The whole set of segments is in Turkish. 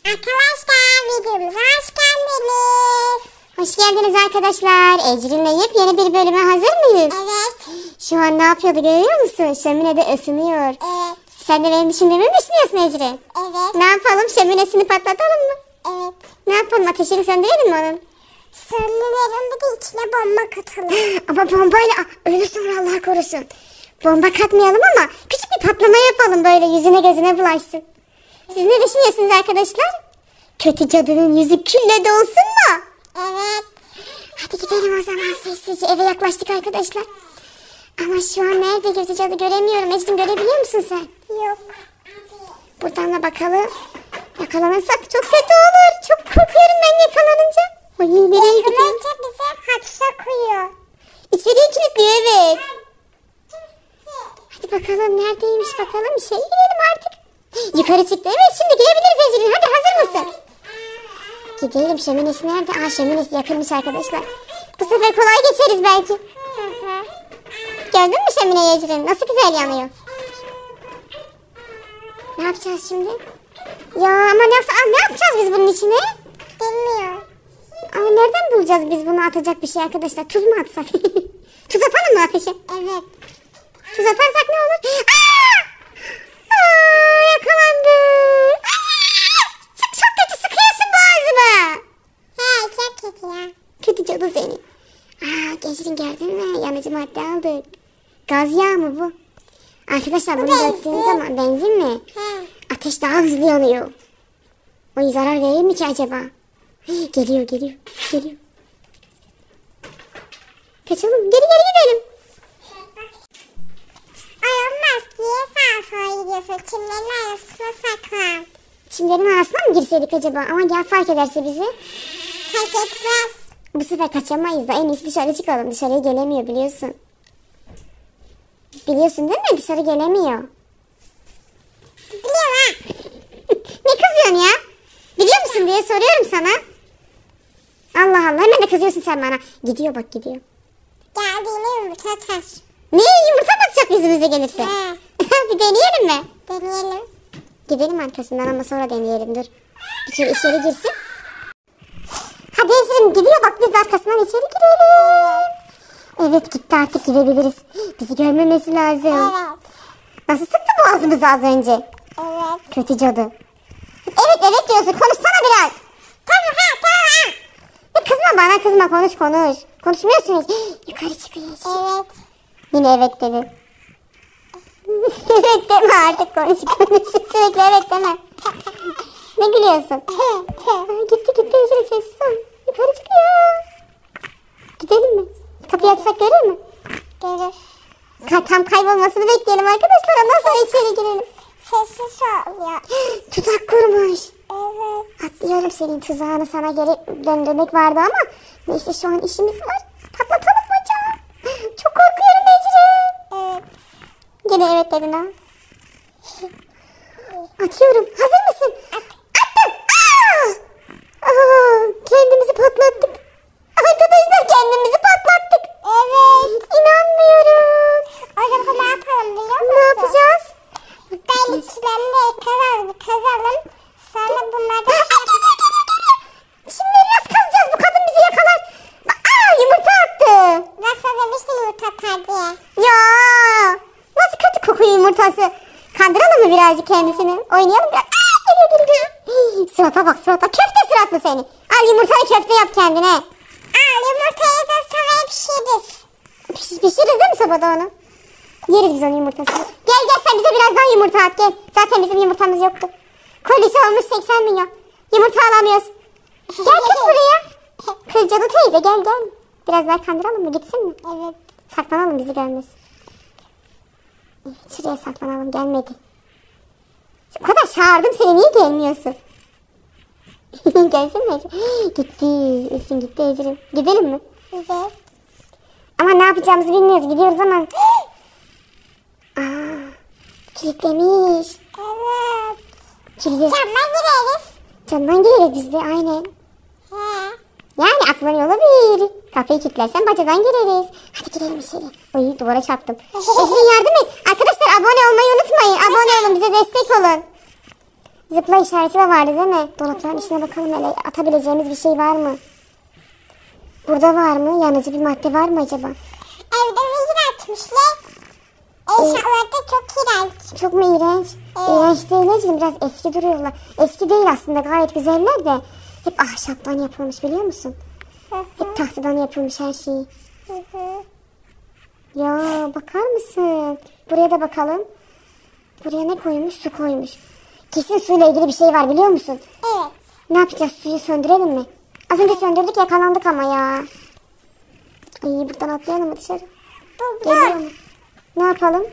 Arkadaşlar videomuza hoş geldiniz. Hoş geldiniz arkadaşlar. Ecrin'le yepyeni bir bölüme hazır mıyız? Evet. Şu an ne yapıyordu görüyor musun? Şöminede ısınıyor. Evet. Sen de benim düşündüğümü mü düşünüyorsun Ecrin? Evet. Ne yapalım? Şöminesini patlatalım mı? Evet. Ne yapalım? Ateşini söndürelim mi onun? Söndürelim, bir de içine bomba katalım. Ama bombayla ölürsün, Allah korusun. Bomba katmayalım ama küçük bir patlama yapalım, böyle yüzüne gözüne bulaşsın. Siz ne düşünüyorsunuz arkadaşlar? Kötü cadının yüzü külle dolsun mu? Evet. Hadi gidelim o zaman sessizce, eve yaklaştık arkadaşlar. Ama şu an nerede kötü cadı göremiyorum. Ecrin, görebiliyor musun sen? Yok. Buradan da bakalım. Yakalanırsak çok kötü olur. Çok korkuyorum ben yakalanınca. Ay, nereye gidiyor? Yakalayınca bizi hapse koyuyor. İçeriye kilitliyor, evet. Hadi bakalım neredeymiş bakalım. Bir şey gidelim artık. Yukarı çıktı. Evet, şimdi gidebiliriz Ecrin. Hadi, hazır mısın? Gidelim. Şöminesi nerede? Aa, şöminesi yakınmış arkadaşlar. Bu sefer kolay geçeriz belki. Gördün mü şömineyi Ecrin? Nasıl güzel yanıyor. Ne yapacağız şimdi? Ya ama ne yapacağız biz bunun içine? Bilmiyorum. Ama nereden bulacağız biz bunu atacak bir şey arkadaşlar? Tuz mu atsak? Tuz atalım mı ateşe? Evet. Tuz atarsak ne olur? Aa! Aa, yakalandı. Çok kötü sıkıyorsun boğazıma. He, çok kötü ya. Kötü cadı seni. Aa, Ecrin gördün mü? Yanıcı madde aldık. Gaz yağı mı bu? Arkadaşlar bunu döktüğünüz zaman benzin mi? He. Ateş daha hızlı yanıyor. O zarar verir mi ki acaba? Geliyor. Kaçalım. Geri gidelim. Ay, olmaz diye sağa sola gidiyorsun. Çimlerin arasına saklan. Çimlerin arasına mı girseydik acaba? Ama gel, fark ederse bizi. Fark etmez. Bu sefer kaçamayız da en iyisi dışarı çıkalım. Dışarıya gelemiyor biliyorsun. Biliyorsun değil mi? Dışarı gelemiyor. Biliyorum ha. Ne kızıyorsun ya? Biliyor musun diye soruyorum sana. Allah Allah, hemen de kızıyorsun sen bana. Gidiyor bak, gidiyor. Geldiğini yumurta atar. Ne, yumurta mı atacak yüzümüze gelirse? He. Bir deneyelim mi? Deneyelim. Gidelim arkasından ama sonra deneyelim, dur. Bir kere içeri girsin. Hadi Ecrin, gidiyor bak, biz de arkasından içeri girelim. Evet, gitti, artık gidebiliriz. Bizi görmemesi lazım. Evet. Nasıl sıktı boğazımızı az önce? Evet. Kötü cadı. Evet diyorsun, konuşsana biraz. Tamam ha. Kızma bana, konuş. Konuşmuyorsun hiç. Yukarı çıkıyor. Evet. Yine evet dedi. Evet deme artık, konuş. Sürekli evet deme. Ne gülüyorsun? Gitti Ecrin, sessiz ol. Yukarı çıkıyor. Gidelim mi? Kapıyı açsak görür mü? Görür. Tam kaybolmasını bekleyelim arkadaşlar. Ondan sonra içeri girelim. Sessiz ol ya. Tuzak kurmuş. Evet. Atlıyorum, senin tuzağını sana geri döndürmek vardı ama neyse, şu an işimiz var. Patlatalım bacağı. Çok korkuyorum Ecrin. Evet. Gene evet dedin ha. Atıyorum. Hazır mısın? Attım. Kendimizi patlattık. Arkadaşlar, kendimizi patlattık. Evet. İnanmıyorum. O zaman ne yapalım biliyor musun? Ne yapacağız? Böyle çimenleri kazalım. Sonra bunlardan Şimdi nasıl kazacağız? Bu kadın bizi yakalar. Yumurta attı. nasıl demiştin yumurta atar diye. Ya nasıl kötü kokuyor yumurtası. Kandıralım mı birazcık kendisini? Oynayalım biraz. Geliyor. Surata bak, surata. Köfte suratlı seni. Al yumurtayı, köfte yap kendine. Yumurtayı da sonra pişiririz. Pişiririz değil mi sobada onu? Yeriz biz onun yumurtasını. Gel sen bize biraz daha yumurta at, gel. Zaten bizim yumurtamız yoktu. Kolisi olmuş 80 milyon. Yumurta alamıyoruz. Gel kız buraya. Kız cadı teyze, gel. Biraz daha kandıralım mı, gitsin mi? Evet. Saklanalım, bizi görmesin. Evet, şuraya saklanalım, gelmedi. O kadar çağırdım seni, niye gelmiyorsun? Gelsin mi? Gitti Ecrin. Gidelim mi? Evet. Ama ne yapacağımızı bilmiyoruz, gidiyoruz ama. Kilitlemiş. Evet. Kilidi. Camdan gireriz. Camdan gireriz biz de, aynen. He. Yani aklın yolu bir. Kapıyı kilitlersen bacadan gireriz. Hadi girelim içeri. Oy, duvara çarptım. Ecrin yardım et. Arkadaşlar, abone olmayı unutmayın. Abone olun, bize destek olun. Zıpla işareti de vardı değil mi? Dolapların içine bakalım hele. Atabileceğimiz bir şey var mı? Burada var mı? Yanıcı bir madde var mı acaba? Evde zehir atmışlar. Eşyalar da çok iğrenç. Çok mu iğrenç? Evet. İğrenç değil Ecrin. Biraz eski duruyorlar. Eski değil aslında, gayet güzeller de. Hep ahşaptan yapılmış biliyor musun? Hep tahtadan yapılmış her şey. Ya bakar mısın? Buraya da bakalım. Buraya ne koymuş? Su koymuş. Kesin suyla ilgili bir şey var biliyor musun? Evet. Ne yapacağız? Suyu söndürelim mi? Az önce söndürdük, yakalandık ama ya. Ay, buradan atlayalım mı dışarı? Geliyor mu? Ne yapalım?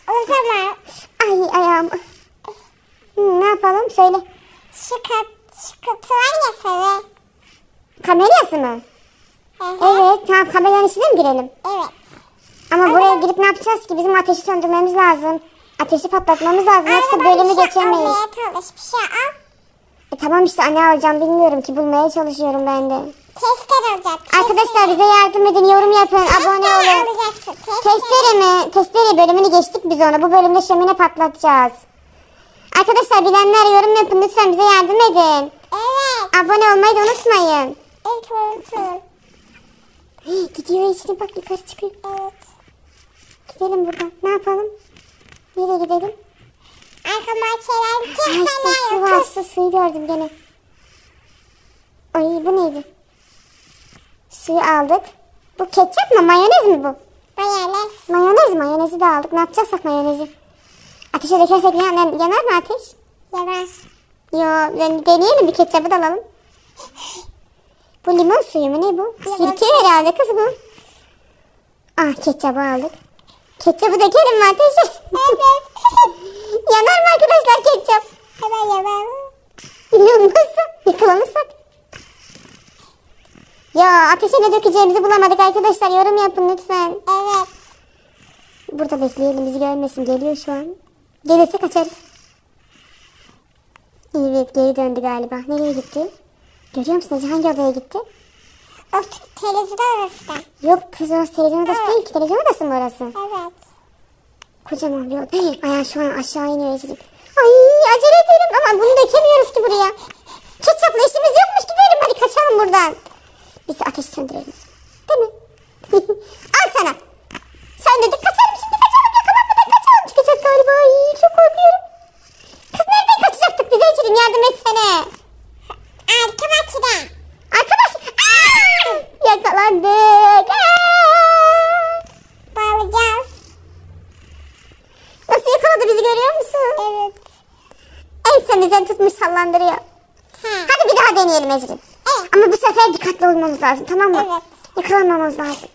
O zaman Ay ayağım. Ne yapalım? Söyle. şu kutu var ya sarı. Kamerası mı? Evet. Tamam, kameranın içine mi girelim? Evet. Ama buraya girip ne yapacağız ki? Bizim ateşi söndürmemiz lazım. Ateşi patlatmamız lazım. Yoksa bölümü geçemeyiz. Almaya çalış, bir şey al. Tamam işte, ne alacağım bilmiyorum ki. Bulmaya çalışıyorum ben de. Tester alacak. Arkadaşlar bize yardım edin. Yorum yapın. Abone Testere olun. alacaksın. Testere mi? Testere bölümünü geçtik biz onu. Bu bölümde şömine patlatacağız. Arkadaşlar bilenler yorum yapın. Lütfen bize yardım edin. Evet. Abone olmayı da unutmayın. Evet olsun. Gidiyor içine bak, yukarı çıkıyor. Evet. Gidelim buradan. Ne yapalım? Nereye gidelim? Arka bahçeden çık Ay işte su var. Suyu gördüm gene. Ay bu neydi? Suyu aldık. Bu ketçap mı? Mayonez mi bu? Mayonez. Mayonez. Mayonezi de aldık. Ne yapacaksak mayonezi? Ateşe dökersek yanar mı ateş? Yanar. Yo, deneyelim, bir ketçapı da alalım. Bu limon suyu mu ne bu? Sirke herhalde kız bu. Ah, ketçabı aldık. Ketçabı dökelim mi ateşe? Evet. Yanar mı arkadaşlar ketçap? Hemen yanar. Yanmazsa yakalanırsak. Ya ateşe ne dökeceğimizi bulamadık arkadaşlar. Yorum yapın lütfen. Evet. Burada bekleyelim, bizi görmesin. Geliyor şu an. Gelirse kaçarız. Evet, geri döndü galiba. Nereye gitti? Görüyor musun Ece, hangi odaya gitti? O televizyon odası. Yok kız, orası televizyon odası değil ki. Televizyon odası mı orası? Evet. Kocaman bir oda. Ayağı şu an aşağı iniyor Ece'ciğim. Ay acele edelim ama bunu dökemiyoruz ki buraya. Ketçapla işimiz yokmuş, gidelim hadi kaçalım buradan. Biz de ateş söndürelim. Değil mi? Al sana. Söndürdük, kaçalım şimdi, kaçalım, yakalanmadan kaçalım. Çıkacak galiba. Ay çok korkuyorum. Kız nereden kaçacaktık biz Ece'ciğim, yardım etsene. Arka bahçeden. Arkadaş. Aa! Yakalandık. Bağlayacağız. Nasıl yakaladı bizi, görüyor musun? Evet. Ensemizden tutmuş sallandırıyor. Hadi bir daha deneyelim Ecrin. Evet. Ama bu sefer dikkatli olmamız lazım, tamam mı? Evet. Yakalanmamamız lazım.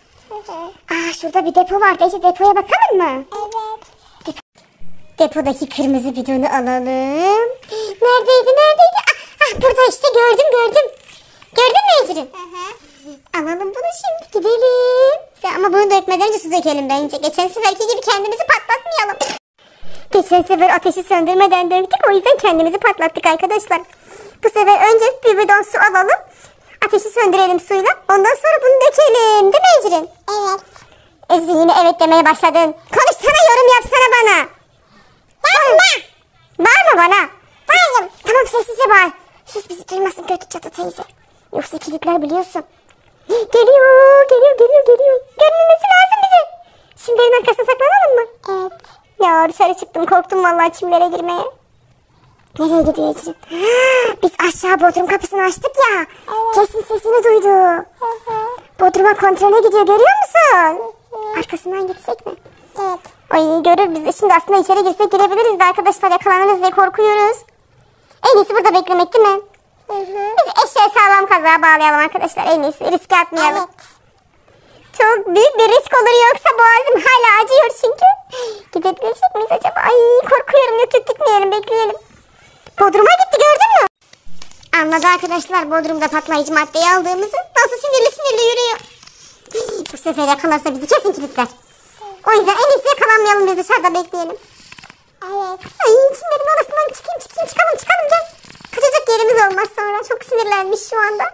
Şurada bir depo var. Ece, depoya bakalım mı? Evet. Depodaki kırmızı bidonu alalım. Neredeydi? Burada işte, gördüm. Gördün mü Ecrin? Alalım bunu şimdi, gidelim. Ama bunu dökmeden önce su dökelim bence. Geçen seferki gibi kendimizi patlatmayalım. Geçen sefer ateşi söndürmeden döktük, o yüzden kendimizi patlattık arkadaşlar. Bu sefer önce bir bidon su alalım. Ateşi söndürelim suyla. Ondan sonra bunu dökelim. Değil mi Ecrin? Evet. Ecrin yine evet demeye başladın. Konuşsana, yorum yapsana bana. Bağırma bana. Bağırım. Tamam, sessizce bağır. Sus, bizi duymasın kötü Çatı teyze. Yoksa kilitler biliyorsun. Geliyor. Görünmesi lazım bize. Çimlerin arkasına saklanalım mı? Evet. Ya dışarı çıktım, korktum vallahi çimlere girmeye. Nereye gidiyor Ecrin? Biz aşağı bodrum kapısını açtık ya. Kesin sesini duydu. Bodruma kontrole gidiyor, görüyor musun? Arkasından gitsek mi? Evet. Ay görür bizi. Şimdi aslında içeri girsek girebiliriz de arkadaşlar, yakalanırız diye korkuyoruz. En iyisi burada beklemek değil mi? Biz eşeğe sağlam kazığa bağlayalım arkadaşlar. En iyisi, riske atmayalım. Evet. Çok büyük bir risk olur, yoksa boğazım hala acıyor çünkü. Gidebilecek miyiz acaba? Ay korkuyorum, yok gitmeyelim, bekleyelim. Bodrum'a gitti, gördün mü? Anladı arkadaşlar Bodrum'da patlayıcı maddeyi aldığımızı. Nasıl sinirli yürüyor. Bu sefer yakalarsa bizi kesin kilitler. O yüzden en iyisi yakalanmayalım, biz dışarıda bekleyelim. Evet. Ay çimlerin arasından çıkalım gel. Kaçacak yerimiz olmaz sonra. Çok sinirlenmiş şu anda.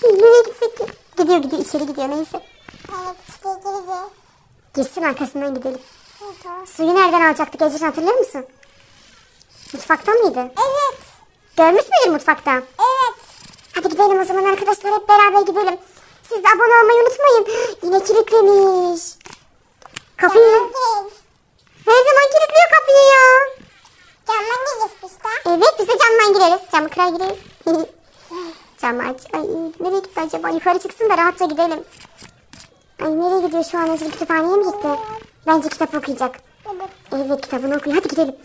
Nereye gitsek ki? Gidiyor içeri gidiyor, neyse. Evet işte girdi. Girsin, arkasından gidelim. Suyu nereden alacaktık Ecrin, hatırlıyor musun? Mutfakta mıydı? Evet. Görmüş müydün mutfakta? Evet. Hadi gidelim o zaman arkadaşlar, hep beraber gidelim. Siz de abone olmayı unutmayın. Yine kilitlemiş. Kapıyı. Camdan Her zaman kilitliyor kapıyı ya. gireceğiz işte. Evet, biz de camdan gireriz. Camı kırar gireriz. Camı aç. Ay, nereye gitti acaba? Yukarı çıksın da rahatça gidelim. Ay, nereye gidiyor şu an? Acil kütüphaneye mi gitti? Bence kitap okuyacak. Evet. Evet, kitabını okuyor. Hadi gidelim.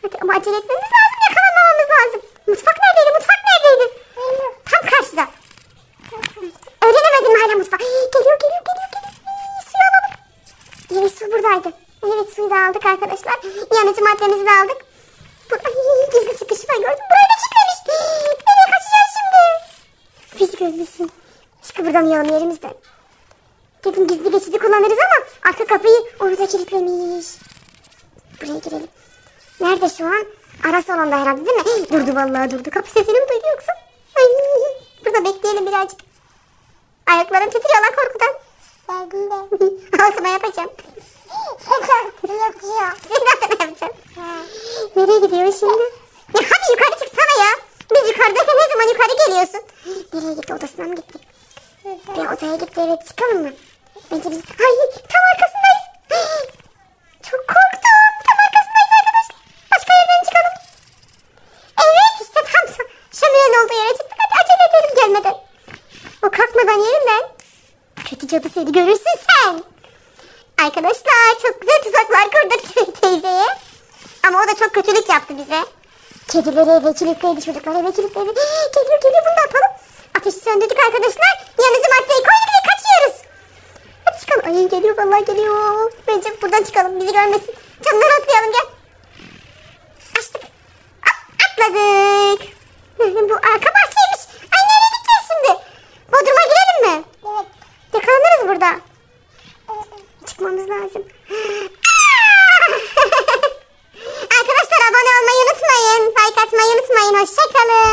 Hadi ama acele etmemiz lazım. Yakalanmamamız lazım. Mutfak neredeydi? Mutfak neredeydi? Tam karşıda. Öğrenemedim mi hala mutfağı? Geliyor. Suyu alalım. Evet, su buradaydı. Evet, suyu da aldık arkadaşlar. Yanıcı maddemizi de aldık. Ay, gizli çıkışı ben gördüm. Burayı da kilitlemiş. Nereye kaçacağız şimdi? Bizi görmesin. Hiç kıpırdamayalım yerimizden. Dedim gizli geçidi kullanırız ama arka kapıyı orada kilitlemiş. Buraya girelim. Nerede şu an? Ara salonda herhalde değil mi? Durdu vallahi durdu. Kapı sesini mi duydu yoksa? Ay, burada bekleyelim birazcık. Ayaklarım titriyorlar korkudan. Geldim de. Altıma yapacağım. Yapıyor. Sen zaten yapacağım. Nereye gidiyor şimdi? Ya hadi yukarı çıksana ya. Biz yukarıdayken ne zaman yukarı geliyorsun? Nereye gitti, odasına mı gitti? Bir odaya gitti, evet, çıkalım mı? Bence biz... Ay, tam arkasındayız. Çok korktum. Tam arkasındayız arkadaşlar. Başka yerden çıkalım. Evet, işte tam şöminenin olduğu yere çıktık. Hadi acele edelim gelmeden. O kalkmadan yerinden. Kötü cadı seni görürsün sen. Arkadaşlar çok güzel tuzaklar kurduk teyzeye. Ama o da çok kötülük yaptı bize. Kedileri eve kilitledi, çocuklar eve kilitledi. Geliyor, bunu da atalım. Ateşi söndürdük arkadaşlar. Yanıcı maddeyi koyduk ve kaçıyoruz. Hadi çıkalım. Ay, geliyor vallahi geliyor. Bence buradan çıkalım, bizi görmesin. Camdan atlayalım, gel. Açtık. Atladık. Bu arka bahçeymiş. Ay, nereye gideceğiz şimdi? Bodrum'a girelim mi? Evet. Yakalanırız burada. Çıkmamız lazım. Arkadaşlar abone olmayı unutmayın. Like atmayı unutmayın. Hoşçakalın.